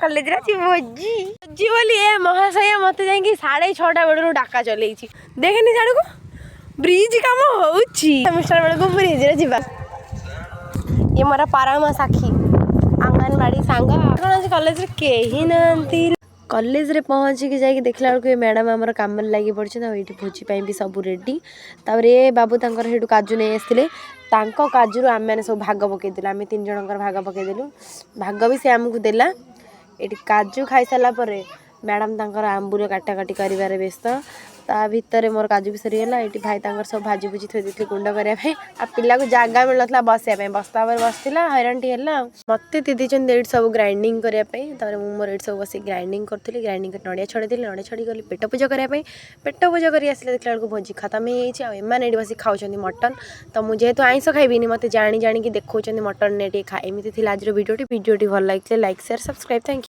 College रे छी भोजी भोजी बोली ए महाशय मते जाई कि 6:30 बेलू डाका चलेई छी देखनी साडू को ब्रिज काम होउची सेमेस्टर बेलू को ब्रिज रे जीवा ये मोरा पारामा साखी आंगनबाड़ी सांग कौन कॉलेज रे केही नांती कॉलेज रे पहुँचिकी जाकि देखला बेलू ये मैडम आमर काम लगी पड़ी ये भोजी भी सब रेडी तापर ये बाबू तांकर हेठू काजू नहीं आसते तांको काजू आम मैंने सब भाग पकईदेलु आम 3 जनकर भाग पकईदेलु भाग भी से आमको देला ये काजू खाई सारा पर मैडम तांकर आंबुर काटाकाटी कर व्यस्त ता भितर मोर काजू भी सरीगला ये भाई तांकर सब भाजी भुजी थोड़ी देते गुंड करने आ पिला को जगह मिलता बसवाई बस्ता पर बसला हैरान टी है मत दीदी ये सब ग्राइंडिंग करने मोर ये सब बस ग्राइंडिंग करी ग्राइंडिंग कर नड़िया छड़े नड़िया छड़ी गली पेट पूजा करने पेट पूजा कर देखला बेलू भोजी खत्म होने बस खाऊँ मटन तो मुझे जेहेतु आइंस खाइबी मत जाणी जाणी देखा मटन ने खाए एमती आज भिडियोटी भल लगे like share subscribe thank you.